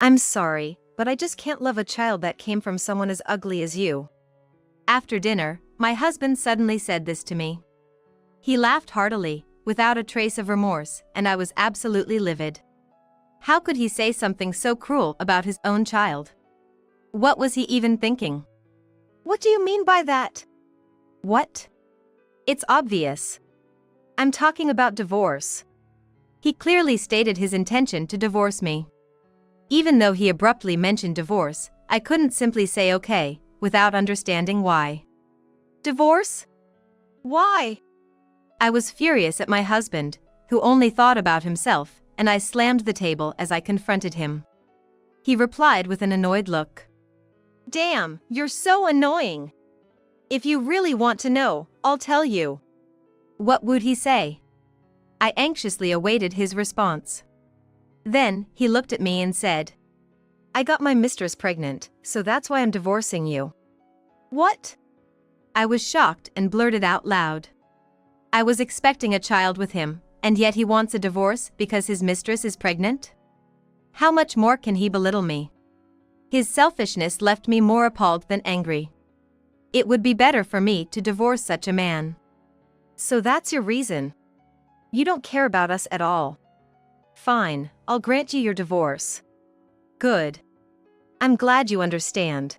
I'm sorry, but I just can't love a child that came from someone as ugly as you. After dinner, my husband suddenly said this to me. He laughed heartily, without a trace of remorse, and I was absolutely livid. How could he say something so cruel about his own child? What was he even thinking? What do you mean by that? What? It's obvious. I'm talking about divorce. He clearly stated his intention to divorce me. Even though he abruptly mentioned divorce, I couldn't simply say okay, without understanding why. Divorce? Why? I was furious at my husband, who only thought about himself, and I slammed the table as I confronted him. He replied with an annoyed look. Damn, you're so annoying. If you really want to know, I'll tell you. What would he say? I anxiously awaited his response. Then, he looked at me and said, I got my mistress pregnant, so that's why I'm divorcing you. What? I was shocked and blurted out loud. I was expecting a child with him, and yet he wants a divorce because his mistress is pregnant? How much more can he belittle me? His selfishness left me more appalled than angry. It would be better for me to divorce such a man. So that's your reason? You don't care about us at all. Fine, I'll grant you your divorce. Good. I'm glad you understand.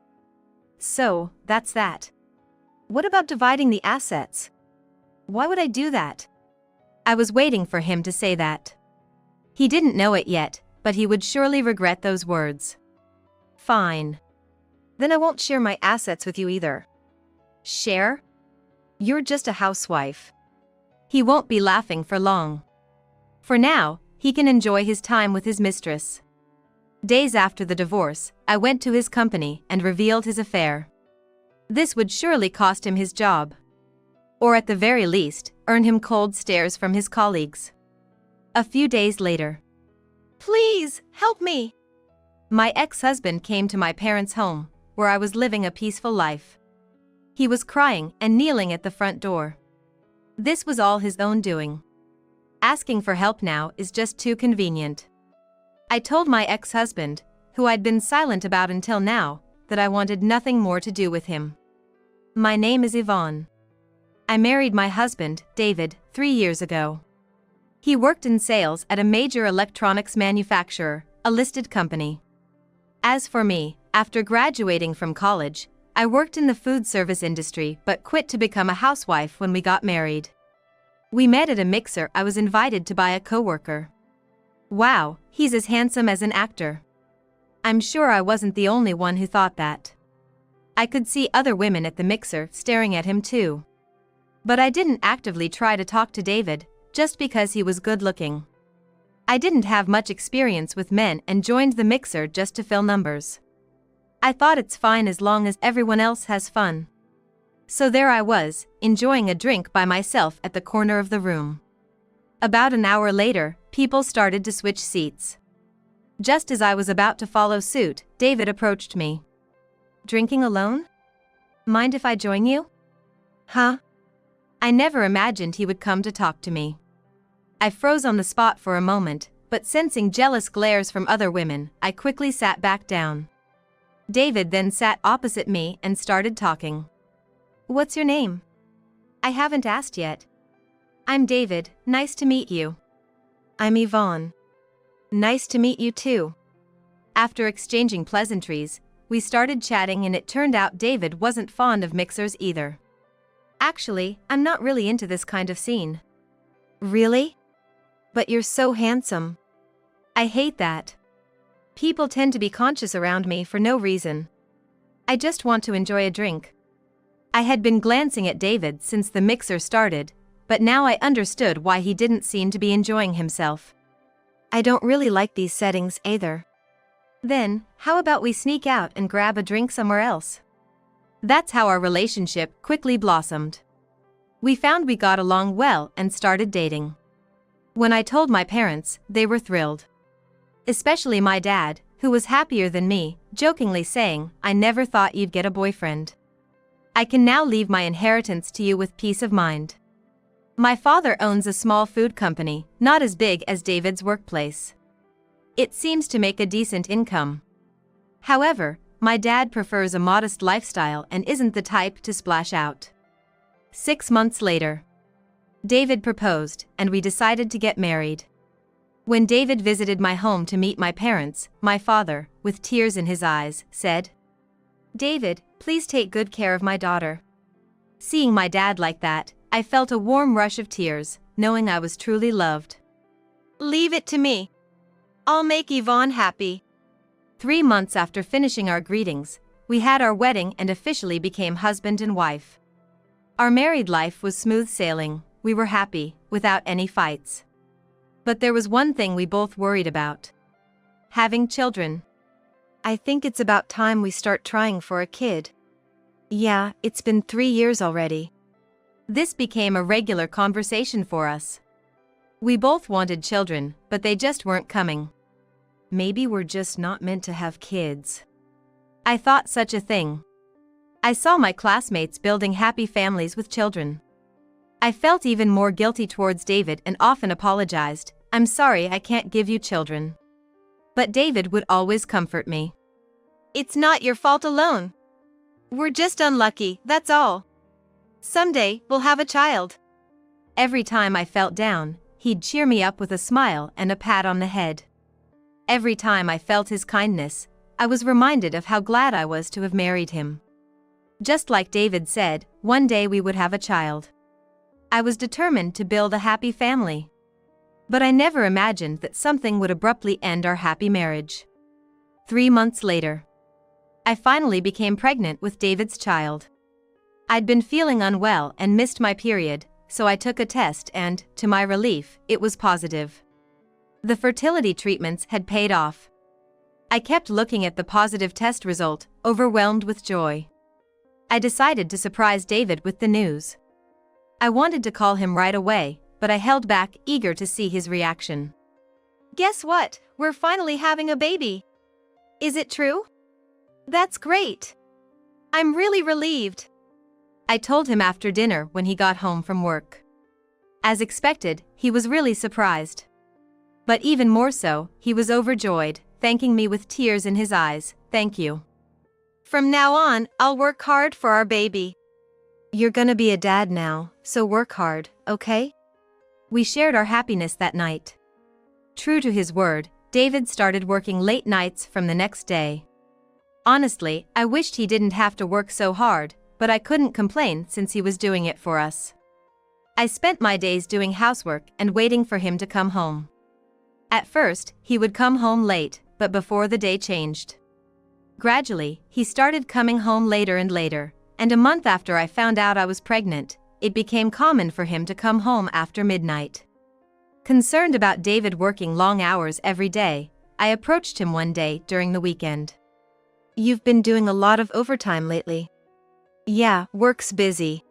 So, that's that. What about dividing the assets? Why would I do that? I was waiting for him to say that. He didn't know it yet, but he would surely regret those words. Fine. Then I won't share my assets with you either. Share? You're just a housewife. He won't be laughing for long. For now, he can enjoy his time with his mistress. Days after the divorce, I went to his company and revealed his affair. This would surely cost him his job. Or at the very least, earn him cold stares from his colleagues. A few days later. Please, help me! My ex-husband came to my parents' home, where I was living a peaceful life. He was crying and kneeling at the front door. This was all his own doing. Asking for help now is just too convenient. I told my ex-husband, who I'd been silent about until now, that I wanted nothing more to do with him. My name is Yvonne. I married my husband, David, 3 years ago. He worked in sales at a major electronics manufacturer, a listed company. As for me, after graduating from college, I worked in the food service industry but quit to become a housewife when we got married. We met at a mixer I was invited to by a coworker. Wow, he's as handsome as an actor. I'm sure I wasn't the only one who thought that. I could see other women at the mixer staring at him too. But I didn't actively try to talk to David, just because he was good-looking. I didn't have much experience with men and joined the mixer just to fill numbers. I thought it's fine as long as everyone else has fun. So there I was, enjoying a drink by myself at the corner of the room. About an hour later, people started to switch seats. Just as I was about to follow suit, David approached me. Drinking alone? Mind if I join you? Huh? I never imagined he would come to talk to me. I froze on the spot for a moment, but sensing jealous glares from other women, I quickly sat back down. David then sat opposite me and started talking. What's your name? I haven't asked yet. I'm David, nice to meet you. I'm Yvonne. Nice to meet you too. After exchanging pleasantries, we started chatting and it turned out David wasn't fond of mixers either. Actually, I'm not really into this kind of scene. Really? But you're so handsome. I hate that. People tend to be conscious around me for no reason. I just want to enjoy a drink. I had been glancing at David since the mixer started, but now I understood why he didn't seem to be enjoying himself. I don't really like these settings either. Then, how about we sneak out and grab a drink somewhere else? That's how our relationship quickly blossomed. We found we got along well and started dating. When I told my parents, they were thrilled. Especially my dad, who was happier than me, jokingly saying, I never thought you'd get a boyfriend. I can now leave my inheritance to you with peace of mind. My father owns a small food company, not as big as David's workplace. It seems to make a decent income. However, my dad prefers a modest lifestyle and isn't the type to splash out. 6 months later, David proposed, and we decided to get married. When David visited my home to meet my parents, my father, with tears in his eyes, said, "David, please take good care of my daughter." Seeing my dad like that, I felt a warm rush of tears, knowing I was truly loved. Leave it to me. I'll make Yvonne happy. 3 months after finishing our greetings, we had our wedding and officially became husband and wife. Our married life was smooth sailing, we were happy, without any fights. But there was one thing we both worried about: having children. I think it's about time we start trying for a kid. Yeah, it's been 3 years already. This became a regular conversation for us. We both wanted children, but they just weren't coming. Maybe we're just not meant to have kids. I thought such a thing. I saw my classmates building happy families with children. I felt even more guilty towards David and often apologized. "I'm sorry I can't give you children." But David would always comfort me. It's not your fault alone. We're just unlucky, that's all. Someday, we'll have a child. Every time I felt down, he'd cheer me up with a smile and a pat on the head. Every time I felt his kindness, I was reminded of how glad I was to have married him. Just like David said, one day we would have a child. I was determined to build a happy family. But I never imagined that something would abruptly end our happy marriage. 3 months later, I finally became pregnant with David's child. I'd been feeling unwell and missed my period, so I took a test and, to my relief, it was positive. The fertility treatments had paid off. I kept looking at the positive test result, overwhelmed with joy. I decided to surprise David with the news. I wanted to call him right away, but I held back, eager to see his reaction. Guess what? We're finally having a baby. Is it true? That's great. I'm really relieved. I told him after dinner when he got home from work. As expected, he was really surprised. But even more so, he was overjoyed, thanking me with tears in his eyes. "Thank you. From now on, I'll work hard for our baby." You're gonna be a dad now, so work hard, okay? We shared our happiness that night. True to his word, David started working late nights from the next day. Honestly, I wished he didn't have to work so hard, but I couldn't complain since he was doing it for us. I spent my days doing housework and waiting for him to come home. At first, he would come home late, but before the day changed. Gradually, he started coming home later and later, and a month after I found out I was pregnant, it became common for him to come home after midnight. Concerned about David working long hours every day, I approached him one day during the weekend. You've been doing a lot of overtime lately. Yeah, work's busy.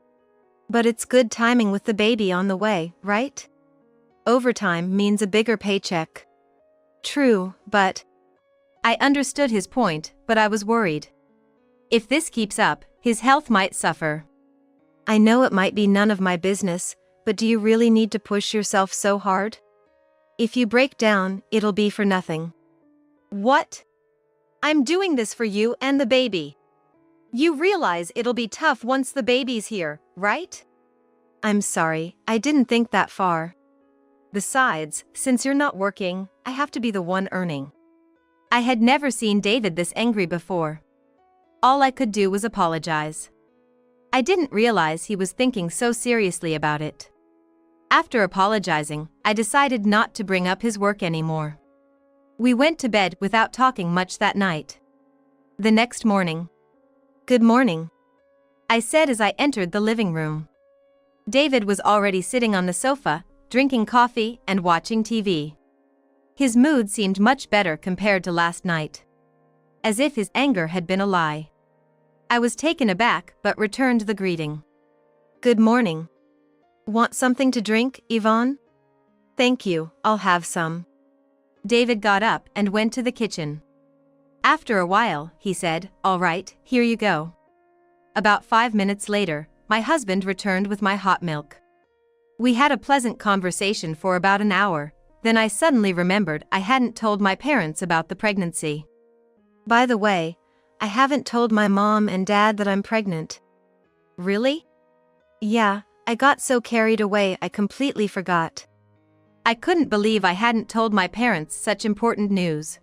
But it's good timing with the baby on the way, right? Overtime means a bigger paycheck. True, but... I understood his point, but I was worried. If this keeps up, his health might suffer. I know it might be none of my business, but do you really need to push yourself so hard? If you break down, it'll be for nothing. What? I'm doing this for you and the baby. You realize it'll be tough once the baby's here, right? I'm sorry, I didn't think that far. Besides, since you're not working, I have to be the one earning. I had never seen David this angry before. All I could do was apologize. I didn't realize he was thinking so seriously about it. After apologizing, I decided not to bring up his work anymore. We went to bed without talking much that night. The next morning, "Good morning," I said as I entered the living room. David was already sitting on the sofa, drinking coffee and watching TV. His mood seemed much better compared to last night. As if his anger had been a lie. I was taken aback but returned the greeting. "Good morning. Want something to drink, Yvonne?" "Thank you, I'll have some." David got up and went to the kitchen. After a while, he said, "All right, here you go." About 5 minutes later, my husband returned with my hot milk. We had a pleasant conversation for about an hour, then I suddenly remembered I hadn't told my parents about the pregnancy. By the way, I haven't told my mom and dad that I'm pregnant. Really? Yeah, I got so carried away I completely forgot. I couldn't believe I hadn't told my parents such important news.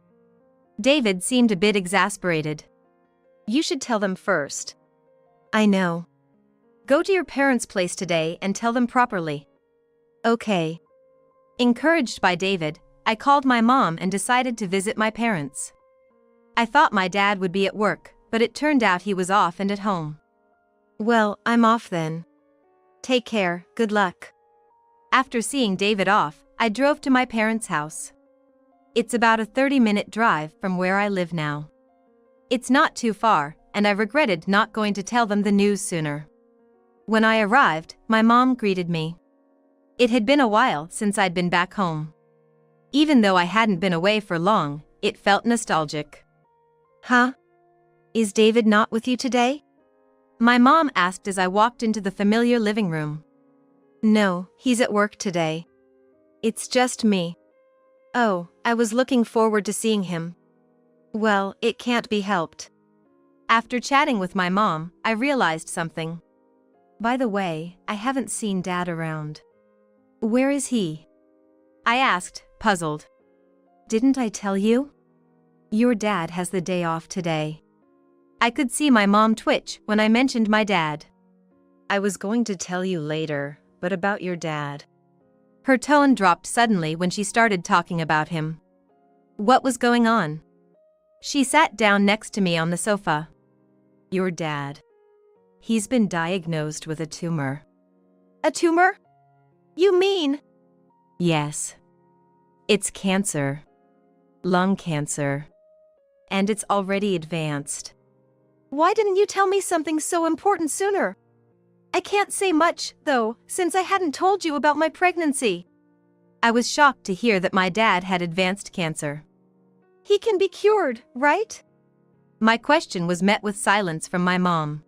David seemed a bit exasperated. You should tell them first. I know. Go to your parents' place today and tell them properly. Okay. Encouraged by David, I called my mom and decided to visit my parents. I thought my dad would be at work, but it turned out he was off and at home. Well, I'm off then. Take care, good luck. After seeing David off, I drove to my parents' house. It's about a 30-minute drive from where I live now. It's not too far, and I regretted not going to tell them the news sooner. When I arrived, my mom greeted me. It had been a while since I'd been back home. Even though I hadn't been away for long, it felt nostalgic. Huh? Is David not with you today? My mom asked as I walked into the familiar living room. No, he's at work today. It's just me. Oh, I was looking forward to seeing him. Well, it can't be helped. After chatting with my mom, I realized something. By the way, I haven't seen Dad around. Where is he? I asked, puzzled. Didn't I tell you? Your dad has the day off today. I could see my mom twitch when I mentioned my dad. I was going to tell you later, but about your dad. Her tone dropped suddenly when she started talking about him. What was going on? She sat down next to me on the sofa. Your dad. He's been diagnosed with a tumor. A tumor? You mean? Yes. It's cancer. Lung cancer. And it's already advanced. Why didn't you tell me something so important sooner? I can't say much, though, since I hadn't told you about my pregnancy. I was shocked to hear that my dad had advanced cancer. He can be cured, right? My question was met with silence from my mom.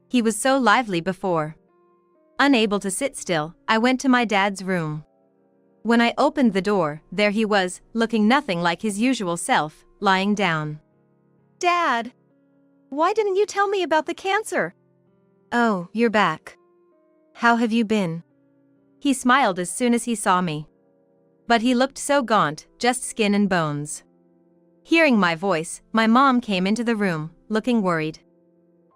He was so lively before. Unable to sit still, I went to my dad's room. When I opened the door, there he was, looking nothing like his usual self, lying down. Dad! Why didn't you tell me about the cancer? Oh, you're back. How have you been? He smiled as soon as he saw me. But he looked so gaunt, just skin and bones. Hearing my voice, my mom came into the room, looking worried.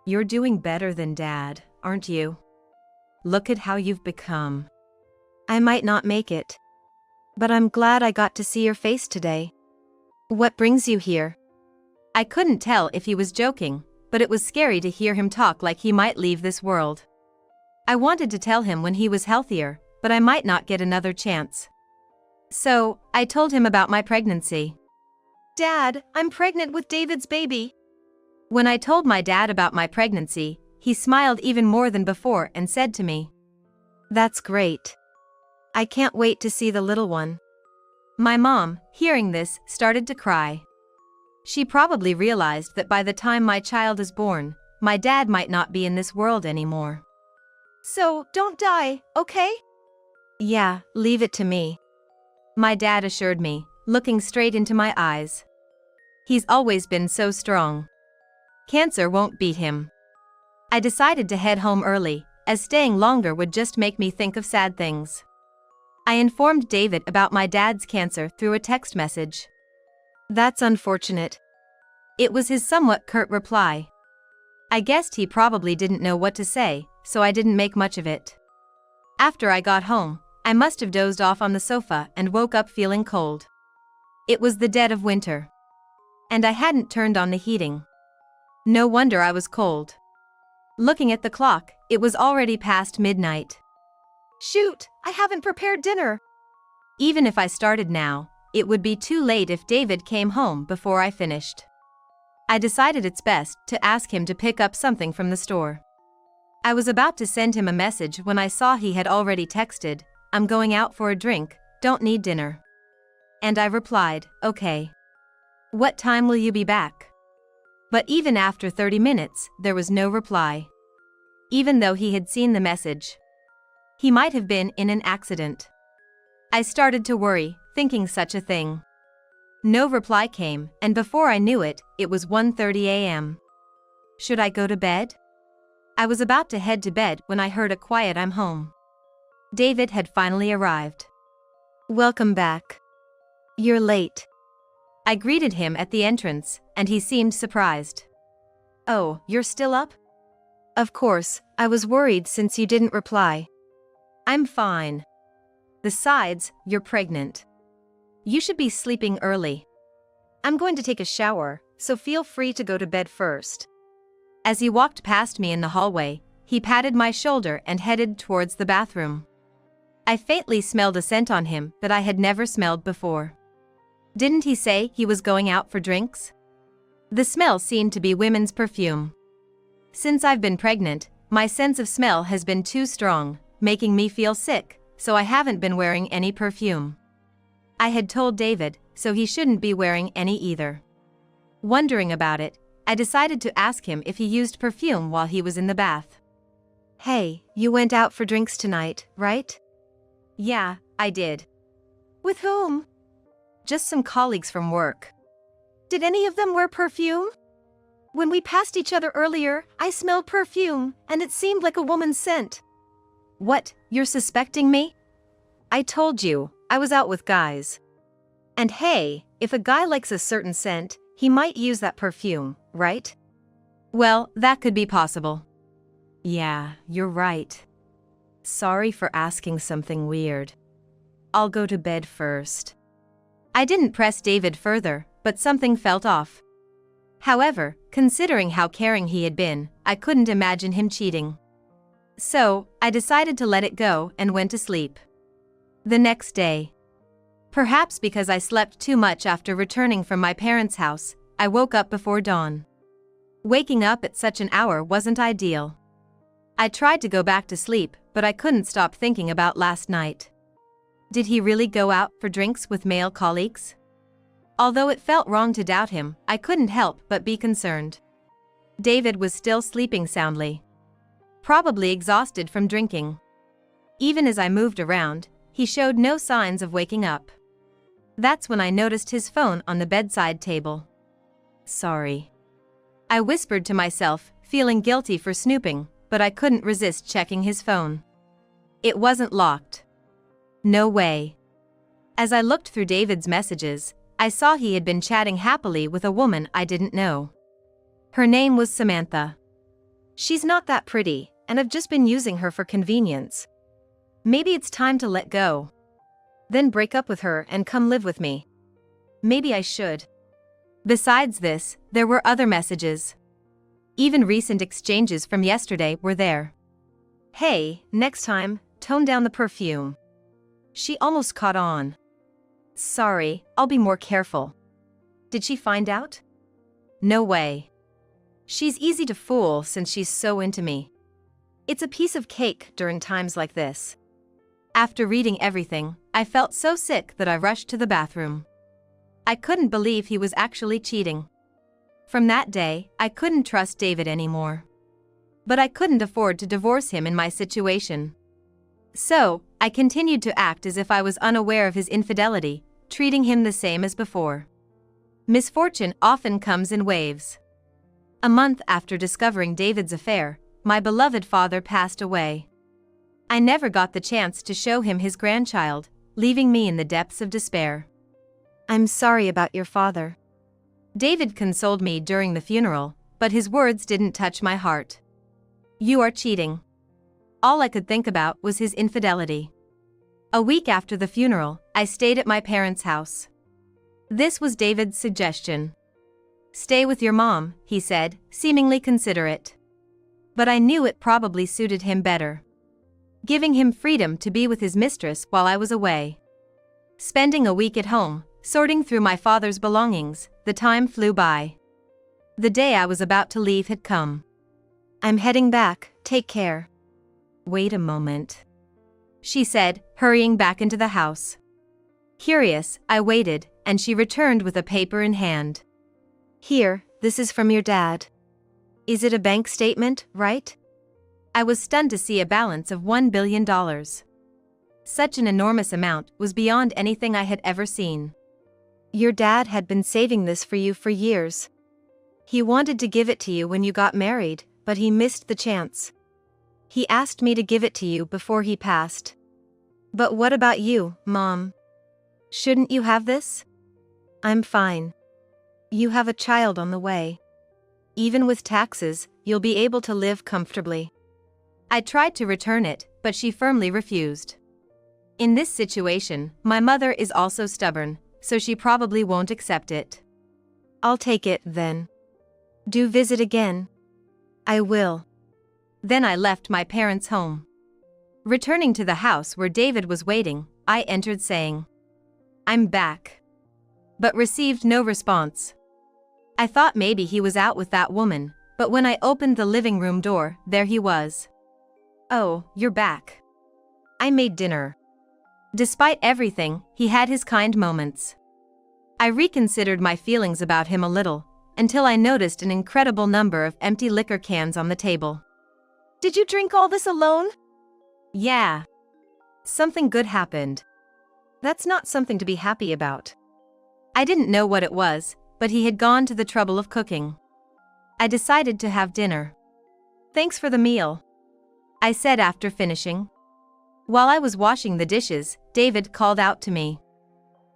You're doing better than Dad, aren't you? Look at how you've become. I might not make it. But I'm glad I got to see your face today. What brings you here? I couldn't tell if he was joking, but it was scary to hear him talk like he might leave this world. I wanted to tell him when he was healthier, but I might not get another chance. So, I told him about my pregnancy. Dad, I'm pregnant with David's baby. When I told my dad about my pregnancy, he smiled even more than before and said to me, That's great. I can't wait to see the little one. My mom, hearing this, started to cry. She probably realized that by the time my child is born, my dad might not be in this world anymore. So, don't die, okay? Yeah, leave it to me. My dad assured me, looking straight into my eyes. He's always been so strong. Cancer won't beat him. I decided to head home early, as staying longer would just make me think of sad things. I informed David about my dad's cancer through a text message. That's unfortunate. It was his somewhat curt reply. I guessed he probably didn't know what to say, so I didn't make much of it. After I got home, I must have dozed off on the sofa and woke up feeling cold. It was the dead of winter. And I hadn't turned on the heating. No wonder I was cold. Looking at the clock, it was already past midnight. Shoot, I haven't prepared dinner. Even if I started now, it would be too late if David came home before I finished. I decided it's best to ask him to pick up something from the store. I was about to send him a message when I saw he had already texted, I'm going out for a drink, don't need dinner. And I replied, okay. What time will you be back? But even after 30 minutes, there was no reply. Even though he had seen the message. He might have been in an accident. I started to worry, thinking such a thing. No reply came, and before I knew it, it was 1:30 a.m. Should I go to bed? I was about to head to bed when I heard a quiet "I'm home." David had finally arrived. Welcome back. You're late. I greeted him at the entrance, and he seemed surprised. "Oh, you're still up?" Of course, I was worried since you didn't reply. "I'm fine. Besides, you're pregnant. You should be sleeping early." I'm going to take a shower, so feel free to go to bed first. As he walked past me in the hallway, he patted my shoulder and headed towards the bathroom. I faintly smelled a scent on him that I had never smelled before. Didn't he say he was going out for drinks? The smell seemed to be women's perfume. Since I've been pregnant, my sense of smell has been too strong, making me feel sick, so I haven't been wearing any perfume. I had told David, so he shouldn't be wearing any either. Wondering about it, I decided to ask him if he used perfume while he was in the bath. Hey, you went out for drinks tonight, right? Yeah, I did. With whom? Just some colleagues from work. Did any of them wear perfume? When we passed each other earlier, I smelled perfume, and it seemed like a woman's scent. What, you're suspecting me? I told you, I was out with guys. And hey, if a guy likes a certain scent, he might use that perfume, right? Well, that could be possible. Yeah, you're right. Sorry for asking something weird. I'll go to bed first. I didn't press David further, but something felt off. However, considering how caring he had been, I couldn't imagine him cheating. So, I decided to let it go and went to sleep. The next day. Perhaps because I slept too much after returning from my parents' house, I woke up before dawn. Waking up at such an hour wasn't ideal. I tried to go back to sleep, but I couldn't stop thinking about last night. Did he really go out for drinks with male colleagues? Although it felt wrong to doubt him, I couldn't help but be concerned. David was still sleeping soundly. Probably exhausted from drinking. Even as I moved around, he showed no signs of waking up. That's when I noticed his phone on the bedside table. Sorry. I whispered to myself, feeling guilty for snooping, but I couldn't resist checking his phone. It wasn't locked. No way. As I looked through David's messages, I saw he had been chatting happily with a woman I didn't know. Her name was Samantha. She's not that pretty, and I've just been using her for convenience. Maybe it's time to let go. Then break up with her and come live with me. Maybe I should. Besides this, there were other messages. Even recent exchanges from yesterday were there. Hey, next time, tone down the perfume. She almost caught on. Sorry, I'll be more careful. Did she find out? No way. She's easy to fool since she's so into me. It's a piece of cake during times like this. After reading everything, I felt so sick that I rushed to the bathroom. I couldn't believe he was actually cheating. From that day, I couldn't trust David anymore. But I couldn't afford to divorce him in my situation. So, I continued to act as if I was unaware of his infidelity, treating him the same as before. Misfortune often comes in waves. A month after discovering David's affair, my beloved father passed away. I never got the chance to show him his grandchild, leaving me in the depths of despair. I'm sorry about your father. David consoled me during the funeral, but his words didn't touch my heart. You are cheating. All I could think about was his infidelity. A week after the funeral, I stayed at my parents' house. This was David's suggestion. Stay with your mom, he said, seemingly considerate. But I knew it probably suited him better. Giving him freedom to be with his mistress while I was away. Spending a week at home, sorting through my father's belongings, the time flew by. The day I was about to leave had come. I'm heading back, take care. Wait a moment, she said, hurrying back into the house. Curious, I waited, and she returned with a paper in hand. Here, this is from your dad. Is it a bank statement, right? I was stunned to see a balance of $1 billion. Such an enormous amount was beyond anything I had ever seen. Your dad had been saving this for you for years. He wanted to give it to you when you got married, but he missed the chance. He asked me to give it to you before he passed. But what about you, Mom? Shouldn't you have this? I'm fine. You have a child on the way. Even with taxes, you'll be able to live comfortably. I tried to return it, but she firmly refused. In this situation, my mother is also stubborn, so she probably won't accept it. I'll take it, then. Do visit again. I will. Then I left my parents' home. Returning to the house where David was waiting, I entered saying, "I'm back." But received no response. I thought maybe he was out with that woman, but when I opened the living room door, there he was. "Oh, you're back. I made dinner." Despite everything, he had his kind moments. I reconsidered my feelings about him a little, until I noticed an incredible number of empty liquor cans on the table. Did you drink all this alone? Yeah. Something good happened. That's not something to be happy about. I didn't know what it was, but he had gone to the trouble of cooking. I decided to have dinner. Thanks for the meal, I said after finishing. While I was washing the dishes, David called out to me.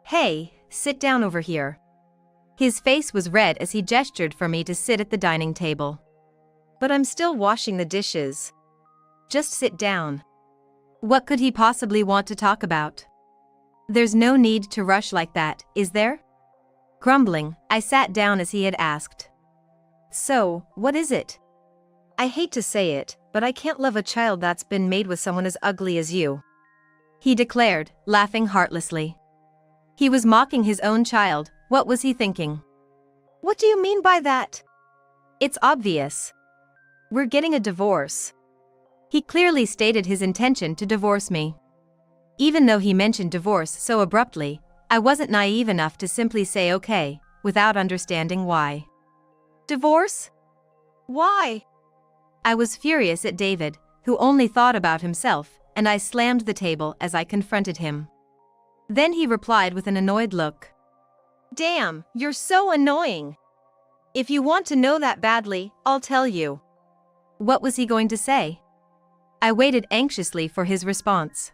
"Hey, sit down over here." His face was red as he gestured for me to sit at the dining table. But I'm still washing the dishes. Just sit down. What could he possibly want to talk about? There's no need to rush like that, is there? Grumbling, I sat down as he had asked. So, what is it? I hate to say it, but I can't love a child that's been made with someone as ugly as you, he declared, laughing heartlessly. He was mocking his own child. What was he thinking? What do you mean by that? It's obvious. We're getting a divorce. He clearly stated his intention to divorce me. Even though he mentioned divorce so abruptly, I wasn't naive enough to simply say okay, without understanding why. Divorce? Why? I was furious at David, who only thought about himself, and I slammed the table as I confronted him. Then he replied with an annoyed look. Damn, you're so annoying. If you want to know that badly, I'll tell you. What was he going to say? I waited anxiously for his response.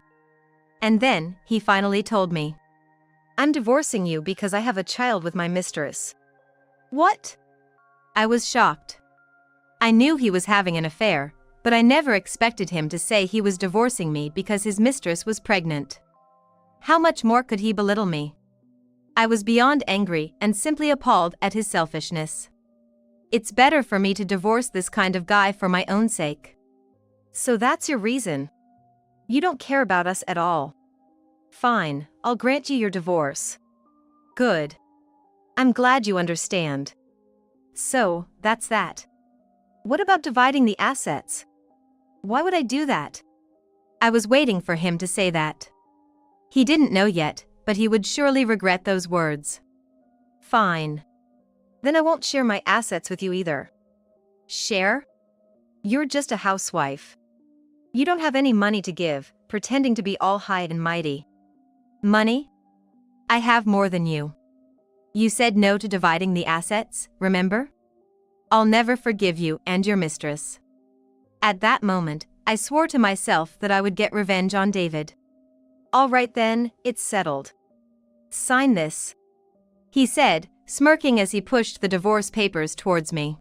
And then, he finally told me. I'm divorcing you because I have a child with my mistress. What? I was shocked. I knew he was having an affair, but I never expected him to say he was divorcing me because his mistress was pregnant. How much more could he belittle me? I was beyond angry and simply appalled at his selfishness. It's better for me to divorce this kind of guy for my own sake. So that's your reason? You don't care about us at all. Fine, I'll grant you your divorce. Good. I'm glad you understand. So, that's that. What about dividing the assets? Why would I do that? I was waiting for him to say that. He didn't know yet, but he would surely regret those words. Fine. Then I won't share my assets with you either. Share? You're just a housewife. You don't have any money to give, pretending to be all high and mighty. Money? I have more than you. You said no to dividing the assets, remember? I'll never forgive you and your mistress. At that moment, I swore to myself that I would get revenge on David. All right then, it's settled. Sign this, he said, smirking as he pushed the divorce papers towards me.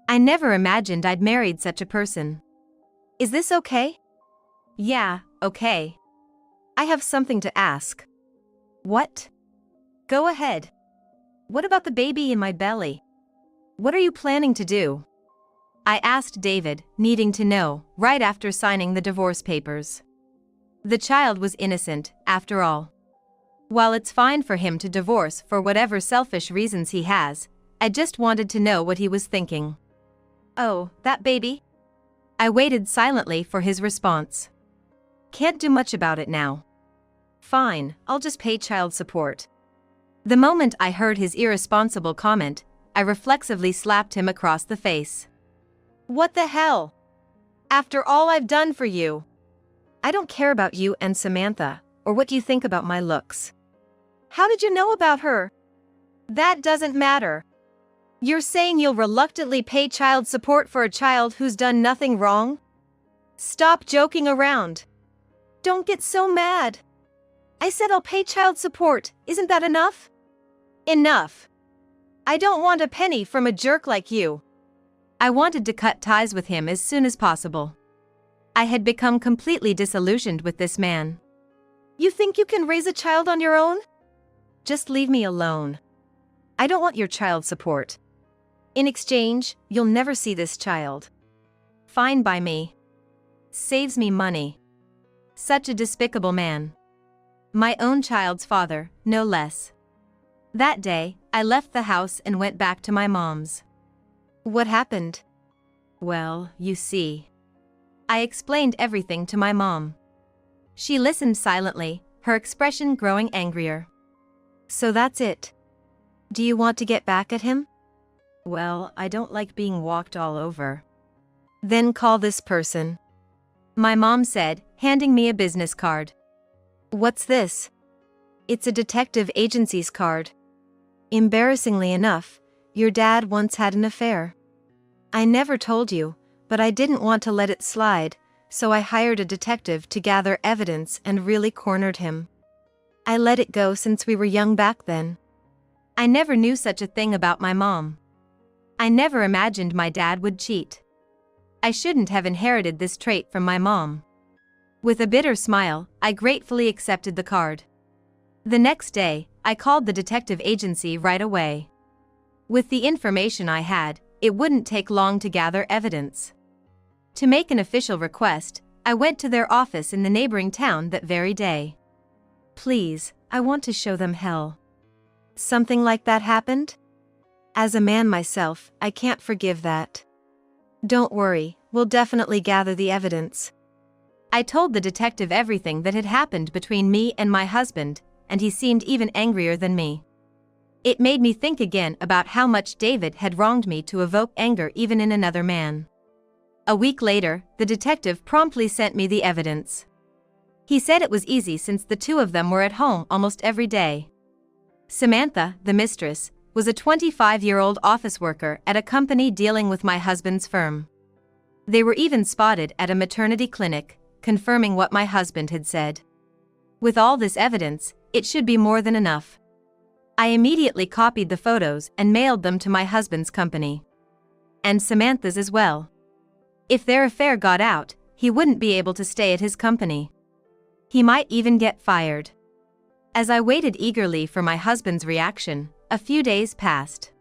I never imagined I'd married such a person. Is this okay? Yeah, okay. I have something to ask. What? Go ahead. What about the baby in my belly? What are you planning to do? I asked David, needing to know, right after signing the divorce papers. The child was innocent, after all. While it's fine for him to divorce for whatever selfish reasons he has, I just wanted to know what he was thinking. Oh, that baby? I waited silently for his response. Can't do much about it now. Fine, I'll just pay child support. The moment I heard his irresponsible comment, I reflexively slapped him across the face. What the hell? After all I've done for you. I don't care about you and Samantha, or what you think about my looks. How did you know about her? That doesn't matter. You're saying you'll reluctantly pay child support for a child who's done nothing wrong? Stop joking around. Don't get so mad. I said I'll pay child support, isn't that enough? Enough. I don't want a penny from a jerk like you. I wanted to cut ties with him as soon as possible. I had become completely disillusioned with this man. You think you can raise a child on your own? Just leave me alone. I don't want your child support. In exchange, you'll never see this child. Fine by me. Saves me money. Such a despicable man. My own child's father, no less. That day, I left the house and went back to my mom's. What happened? Well, you see. I explained everything to my mom. She listened silently, her expression growing angrier. So that's it. Do you want to get back at him? Well, I don't like being walked all over. Then call this person. My mom said, handing me a business card. What's this? It's a detective agency's card. Embarrassingly enough, your dad once had an affair. I never told you, but I didn't want to let it slide, so I hired a detective to gather evidence and really cornered him. I let it go since we were young back then. I never knew such a thing about my mom. I never imagined my dad would cheat. I shouldn't have inherited this trait from my mom. With a bitter smile, I gratefully accepted the card. The next day, I called the detective agency right away. With the information I had, it wouldn't take long to gather evidence. To make an official request, I went to their office in the neighboring town that very day. Please, I want to show them hell. Something like that happened? As a man myself, I can't forgive that. Don't worry, we'll definitely gather the evidence. I told the detective everything that had happened between me and my husband, and he seemed even angrier than me. It made me think again about how much David had wronged me to evoke anger even in another man. A week later, the detective promptly sent me the evidence. He said it was easy since the two of them were at home almost every day. Samantha, the mistress, was a 25-year-old office worker at a company dealing with my husband's firm. They were even spotted at a maternity clinic, confirming what my husband had said. With all this evidence, it should be more than enough. I immediately copied the photos and mailed them to my husband's company. And Samantha's as well. If their affair got out, he wouldn't be able to stay at his company. He might even get fired. As I waited eagerly for my husband's reaction, a few days passed.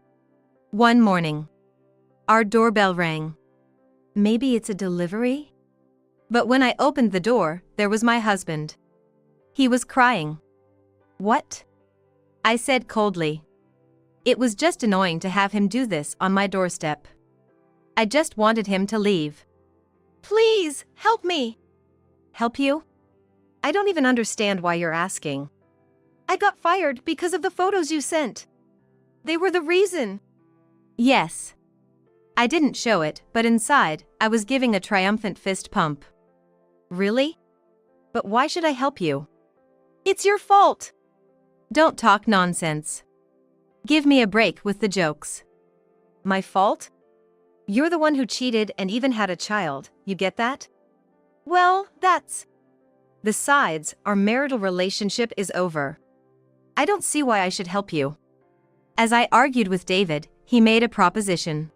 One morning, our doorbell rang. Maybe it's a delivery? But when I opened the door, there was my husband. He was crying. What? I said coldly. It was just annoying to have him do this on my doorstep. I just wanted him to leave. Please, help me. Help you? I don't even understand why you're asking. I got fired because of the photos you sent. They were the reason. Yes. I didn't show it, but inside, I was giving a triumphant fist pump. Really? But why should I help you? It's your fault. Don't talk nonsense. Give me a break with the jokes. My fault? You're the one who cheated and even had a child, you get that? Well, that's... Besides, our marital relationship is over. I don't see why I should help you. As I argued with David, he made a proposition.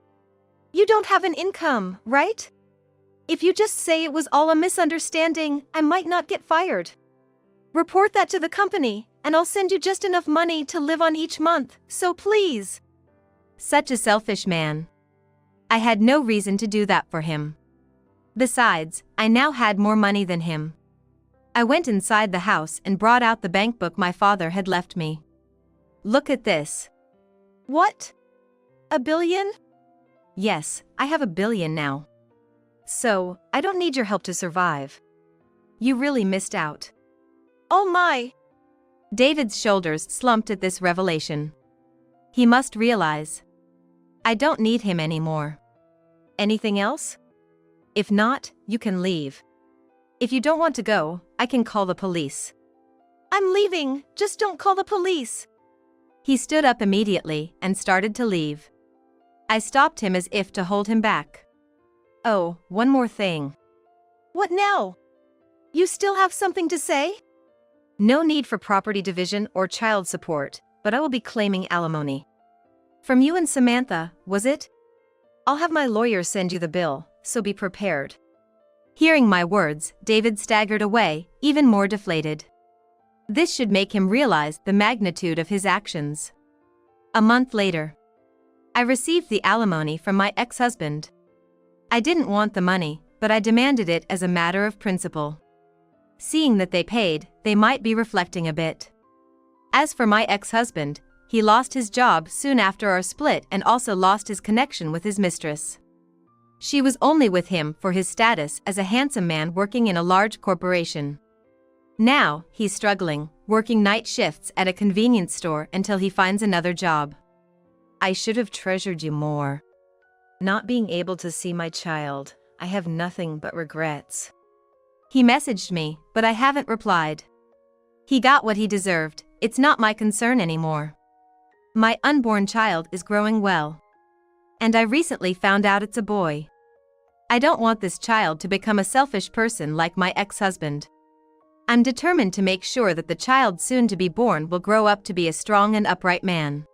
You don't have an income, right? If you just say it was all a misunderstanding, I might not get fired. Report that to the company, and I'll send you just enough money to live on each month, so please. Such a selfish man. I had no reason to do that for him. Besides, I now had more money than him. I went inside the house and brought out the bank book my father had left me. Look at this. What? $1 billion? Yes, I have $1 billion now. So, I don't need your help to survive. You really missed out. Oh my! David's shoulders slumped at this revelation. He must realize. I don't need him anymore. Anything else? If not, you can leave. If you don't want to go, I can call the police. I'm leaving, just don't call the police. He stood up immediately and started to leave. I stopped him as if to hold him back. Oh, one more thing. What now? You still have something to say? No need for property division or child support, but I will be claiming alimony. From you and Samantha, was it? I'll have my lawyer send you the bill, so be prepared. Hearing my words, David staggered away, even more deflated. This should make him realize the magnitude of his actions. A month later, I received the alimony from my ex-husband. I didn't want the money, but I demanded it as a matter of principle. Seeing that they paid, they might be reflecting a bit. As for my ex-husband, he lost his job soon after our split and also lost his connection with his mistress. She was only with him for his status as a handsome man working in a large corporation. Now, he's struggling, working night shifts at a convenience store until he finds another job. I should have treasured you more. Not being able to see my child, I have nothing but regrets. He messaged me, but I haven't replied. He got what he deserved, it's not my concern anymore. My unborn child is growing well. And I recently found out it's a boy. I don't want this child to become a selfish person like my ex-husband. I'm determined to make sure that the child soon to be born will grow up to be a strong and upright man.